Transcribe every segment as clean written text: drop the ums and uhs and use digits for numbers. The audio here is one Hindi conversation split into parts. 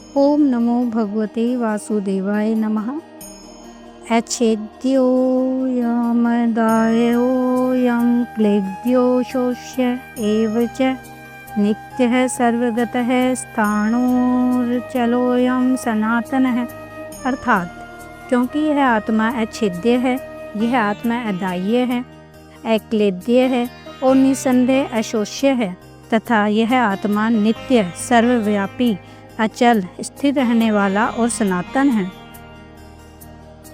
ओम नमो भगवते वासुदेवाय नमः। अच्छेद्योऽयमदायोऽयं क्लेद्यो शोष्य एव च नित्यः सर्वगतः स्थाणुर्चलोऽयं सनातनः। अर्थात क्योंकि यह आत्मा अच्छेद्य है, यह आत्मा अदाह्य है, अक्लेद्य है और निसंदेह अशोष्य है तथा यह आत्मा नित्य, सर्वव्यापी, अचल, स्थिर रहने वाला और सनातन है।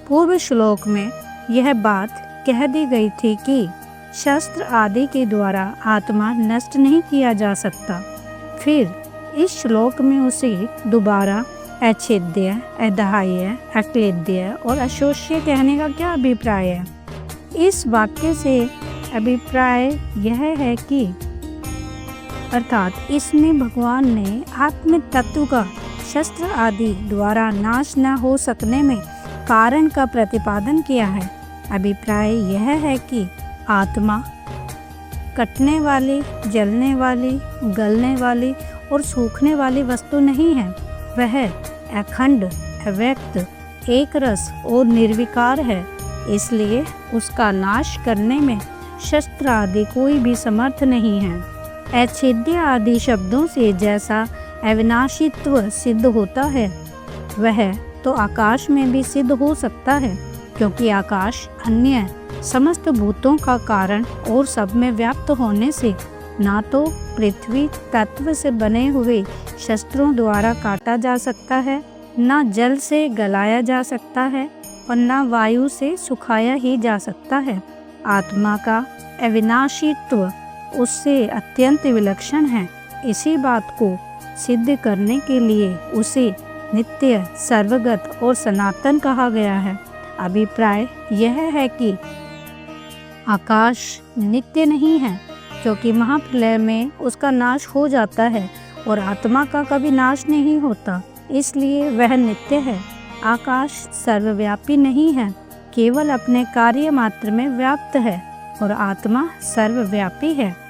पूर्व श्लोक में यह बात कह दी गई थी कि शस्त्र आदि के द्वारा आत्मा नष्ट नहीं किया जा सकता। फिर इस श्लोक में उसे दोबारा अच्छेद्य, अदाह्य, अक्लेद्य और अशोष्य कहने का क्या अभिप्राय है? इस वाक्य से अभिप्राय यह है कि अर्थात इसमें भगवान ने आत्म तत्व का शस्त्र आदि द्वारा नाश न हो सकने में कारण का प्रतिपादन किया है। अभिप्राय यह है कि आत्मा कटने वाली, जलने वाली, गलने वाली और सूखने वाली वस्तु नहीं है। वह अखंड, अव्यक्त, एक रस और निर्विकार है। इसलिए उसका नाश करने में शस्त्र आदि कोई भी समर्थ नहीं है। अच्छेद्य आदि शब्दों से जैसा अविनाशित्व सिद्ध होता है, वह तो आकाश में भी सिद्ध हो सकता है, क्योंकि आकाश अन्य समस्त भूतों का कारण और सब में व्याप्त होने से ना तो पृथ्वी तत्व से बने हुए शस्त्रों द्वारा काटा जा सकता है, ना जल से गलाया जा सकता है और ना वायु से सुखाया ही जा सकता है। आत्मा का अविनाशित्व उससे अत्यंत विलक्षण है। इसी बात को सिद्ध करने के लिए उसे नित्य, सर्वगत और सनातन कहा गया है। अभिप्राय यह है कि आकाश नित्य नहीं है, क्योंकि महाप्रलय में उसका नाश हो जाता है और आत्मा का कभी नाश नहीं होता, इसलिए वह नित्य है। आकाश सर्वव्यापी नहीं है, केवल अपने कार्य मात्र में व्याप्त है और आत्मा सर्वव्यापी है।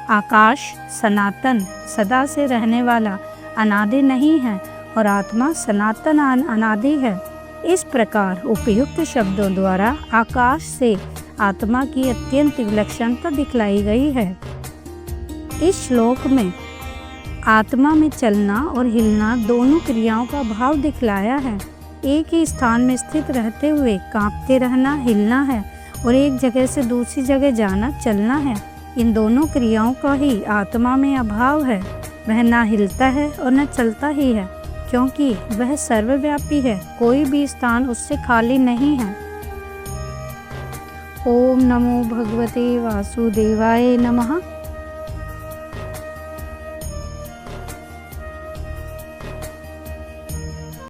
आकाश सनातन, सदा से रहने वाला, अनादि नहीं है और आत्मा सनातन, अनादि है। इस प्रकार उपयुक्त शब्दों द्वारा आकाश से आत्मा की अत्यंत विलक्षणता दिखलाई गई है। इस श्लोक में आत्मा में चलना और हिलना दोनों क्रियाओं का भाव दिखलाया है। एक ही स्थान में स्थित रहते हुए कांपते रहना हिलना है और एक जगह से दूसरी जगह जाना चलना है। इन दोनों क्रियाओं का ही आत्मा में अभाव है। वह ना हिलता है और न चलता ही है, क्योंकि वह सर्वव्यापी है, कोई भी स्थान उससे खाली नहीं है। ओम नमो भगवते वासुदेवाय नमः।